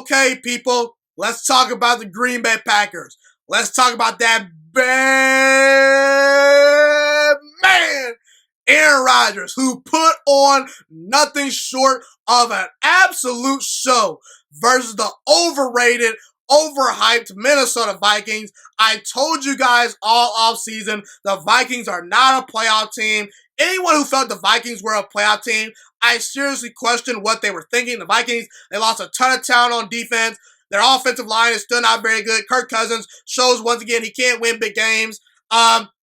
Okay, people, let's talk about the Green Bay Packers. Let's talk about that bad man, Aaron Rodgers, who put on nothing short of an absolute show versus the overrated, overhyped Minnesota Vikings. I told you guys all offseason, the Vikings are not a playoff team. Anyone who felt the Vikings were a playoff team, I seriously question what they were thinking. The Vikings, they lost a ton of talent on defense. Their offensive line is still not very good. Kirk Cousins shows once again he can't win big games.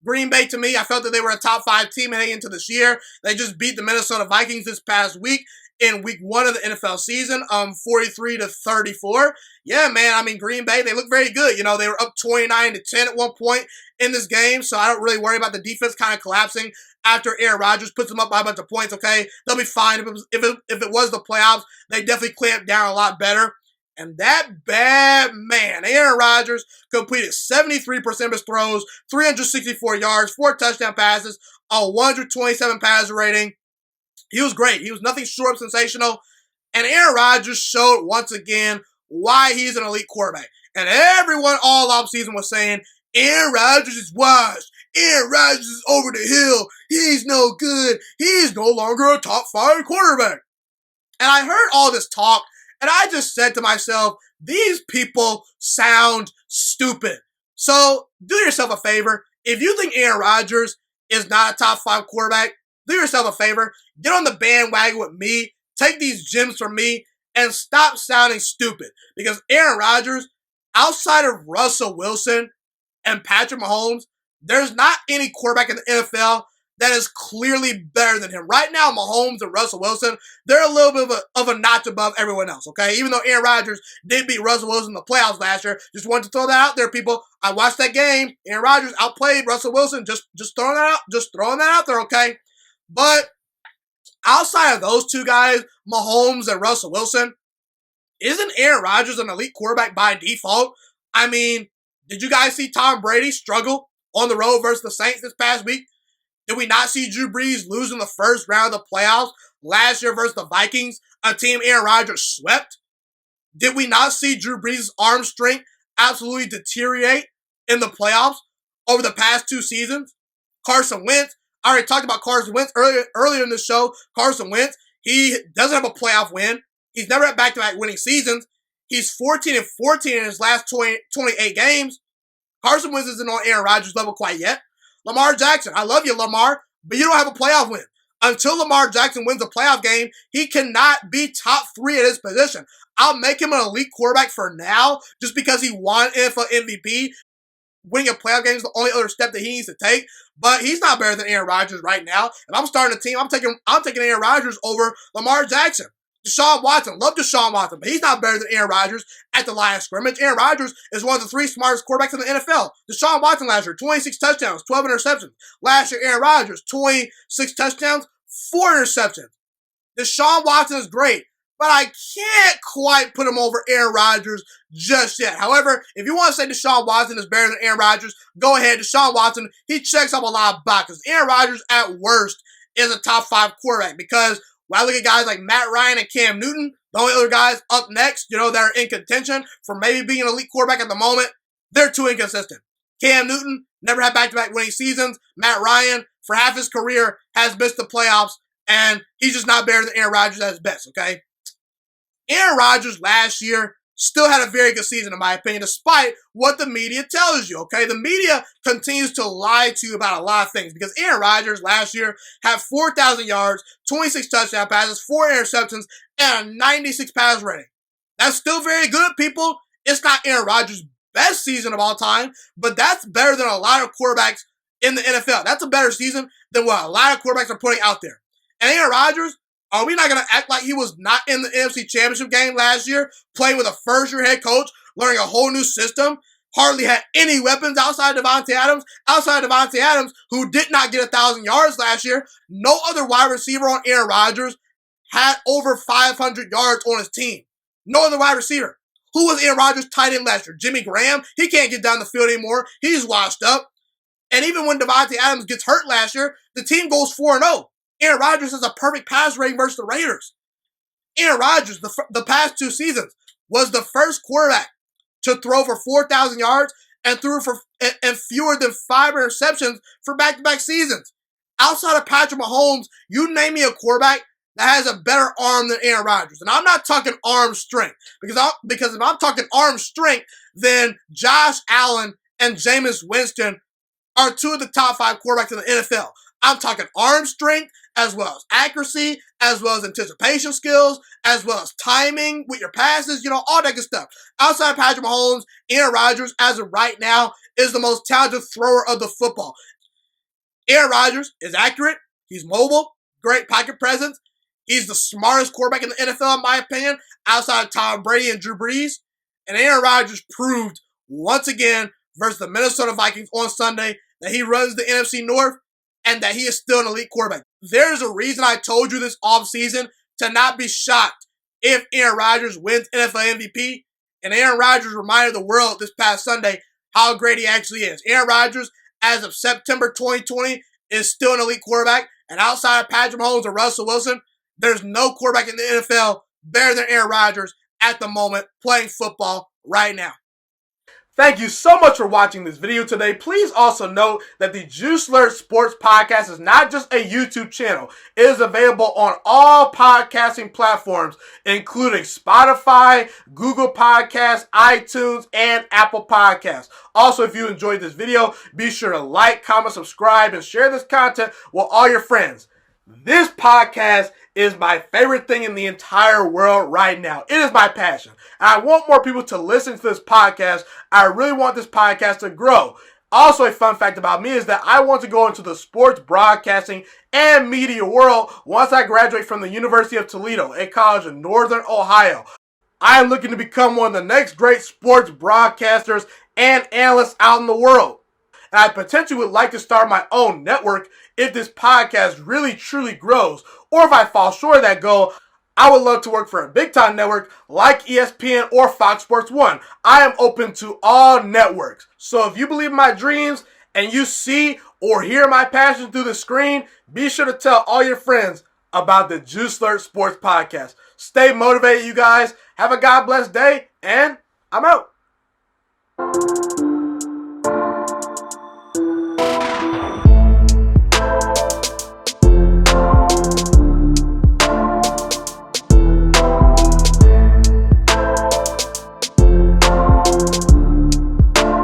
Green Bay, to me, I felt that they were a top 5 team heading into this year. They just beat the Minnesota Vikings this past week in week 1 of the NFL season, 43-34. Yeah, man, I mean, Green Bay, they look very good. You know, they were up 29-10 at one point in this game, so I don't really worry about the defense kind of collapsing after Aaron Rodgers puts them up by a bunch of points, okay? They'll be fine. If it was the playoffs, they definitely clamped down a lot better. And that bad man, Aaron Rodgers, completed 73% of his throws, 364 yards, 4 touchdown passes, a 127 passer rating. He was great. He was nothing short of sensational. And Aaron Rodgers showed once again why he's an elite quarterback. And everyone all offseason was saying, Aaron Rodgers is washed. Aaron Rodgers is over the hill. He's no good. He's no longer a top 5 quarterback. And I heard all this talk, and I just said to myself, these people sound stupid. So do yourself a favor. If you think Aaron Rodgers is not a top 5 quarterback, do yourself a favor. Get on the bandwagon with me. Take these gems from me and stop sounding stupid. Because Aaron Rodgers, outside of Russell Wilson and Patrick Mahomes, there's not any quarterback in the NFL that is clearly better than him. Right now, Mahomes and Russell Wilson, they're a little bit of a notch above everyone else, okay? Even though Aaron Rodgers did beat Russell Wilson in the playoffs last year. Just wanted to throw that out there, people. I watched that game. Aaron Rodgers outplayed Russell Wilson. Just throwing that out. Just throwing that out there, okay? But outside of those two guys, Mahomes and Russell Wilson, isn't Aaron Rodgers an elite quarterback by default? I mean, did you guys see Tom Brady struggle on the road versus the Saints this past week? Did we not see Drew Brees lose in the first round of the playoffs last year versus the Vikings, a team Aaron Rodgers swept? Did we not see Drew Brees' arm strength absolutely deteriorate in the playoffs over the past 2 seasons? Carson Wentz, I already talked about Carson Wentz earlier in the show. Carson Wentz, he doesn't have a playoff win. He's never had back-to-back winning seasons. He's 14-14 in his last 28 games. Carson Wentz isn't on Aaron Rodgers' level quite yet. Lamar Jackson, I love you, Lamar, but you don't have a playoff win. Until Lamar Jackson wins a playoff game, he cannot be top 3 at his position. I'll make him an elite quarterback for now, just because he won NFL MVP. Winning a playoff game is the only other step that he needs to take, but he's not better than Aaron Rodgers right now. If I'm starting a team, I'm taking Aaron Rodgers over Lamar Jackson. Deshaun Watson, love Deshaun Watson, but he's not better than Aaron Rodgers at the line of scrimmage. Aaron Rodgers is one of the 3 smartest quarterbacks in the NFL. Deshaun Watson last year, 26 touchdowns, 12 interceptions. Last year, Aaron Rodgers, 26 touchdowns, 4 interceptions. Deshaun Watson is great, but I can't quite put him over Aaron Rodgers just yet. However, if you want to say Deshaun Watson is better than Aaron Rodgers, go ahead. Deshaun Watson, he checks up a lot of boxes. Aaron Rodgers, at worst, is a top 5 quarterback because when I look at guys like Matt Ryan and Cam Newton, the only other guys up next, that are in contention for maybe being an elite quarterback at the moment, they're too inconsistent. Cam Newton never had back-to-back winning seasons. Matt Ryan, for half his career, has missed the playoffs, and he's just not better than Aaron Rodgers at his best, okay? Aaron Rodgers last year still had a very good season, in my opinion, despite what the media tells you, okay? The media continues to lie to you about a lot of things because Aaron Rodgers last year had 4,000 yards, 26 touchdown passes, 4 interceptions, and a 96 pass rating. That's still very good, people. It's not Aaron Rodgers' best season of all time, but that's better than a lot of quarterbacks in the NFL. That's a better season than what a lot of quarterbacks are putting out there. And Aaron Rodgers, are we not going to act like he was not in the NFC Championship game last year, playing with a first-year head coach, learning a whole new system, hardly had any weapons outside Davante Adams? Outside Davante Adams, who did not get 1,000 yards last year, no other wide receiver on Aaron Rodgers had over 500 yards on his team. No other wide receiver. Who was Aaron Rodgers' tight end last year? Jimmy Graham? He can't get down the field anymore. He's washed up. And even when Davante Adams gets hurt last year, the team goes 4-0. Aaron Rodgers has a perfect pass rating versus the Raiders. Aaron Rodgers, the past 2 seasons, was the first quarterback to throw for 4,000 yards and threw for and fewer than 5 interceptions for back-to-back seasons. Outside of Patrick Mahomes, you name me a quarterback that has a better arm than Aaron Rodgers. And I'm not talking arm strength. Because if I'm talking arm strength, then Josh Allen and Jameis Winston are 2 of the top 5 quarterbacks in the NFL. I'm talking arm strength, as well as accuracy, as well as anticipation skills, as well as timing with your passes, all that good stuff. Outside of Patrick Mahomes, Aaron Rodgers, as of right now, is the most talented thrower of the football. Aaron Rodgers is accurate. He's mobile, great pocket presence. He's the smartest quarterback in the NFL, in my opinion, outside of Tom Brady and Drew Brees. And Aaron Rodgers proved once again versus the Minnesota Vikings on Sunday that he runs the NFC North and that he is still an elite quarterback. There's a reason I told you this offseason to not be shocked if Aaron Rodgers wins NFL MVP. And Aaron Rodgers reminded the world this past Sunday how great he actually is. Aaron Rodgers, as of September 2020, is still an elite quarterback. And outside of Patrick Mahomes and Russell Wilson, there's no quarterback in the NFL better than Aaron Rodgers at the moment playing football right now. Thank you so much for watching this video today. Please also note that the Juiciest Sports Podcast is not just a YouTube channel. It is available on all podcasting platforms, including Spotify, Google Podcasts, iTunes, and Apple Podcasts. Also, if you enjoyed this video, be sure to like, comment, subscribe, and share this content with all your friends. This podcast is my favorite thing in the entire world right now. It is my passion. And I want more people to listen to this podcast. I really want this podcast to grow. Also, a fun fact about me is that I want to go into the sports broadcasting and media world once I graduate from the University of Toledo, a college in Northern Ohio. I am looking to become one of the next great sports broadcasters and analysts out in the world. And I potentially would like to start my own network if this podcast really truly grows. Or if I fall short of that goal, I would love to work for a big time network like ESPN or Fox Sports 1. I am open to all networks. So if you believe in my dreams and you see or hear my passion through the screen, be sure to tell all your friends about the Juiciest Sports Podcast. Stay motivated, you guys. Have a God bless day, and I'm out.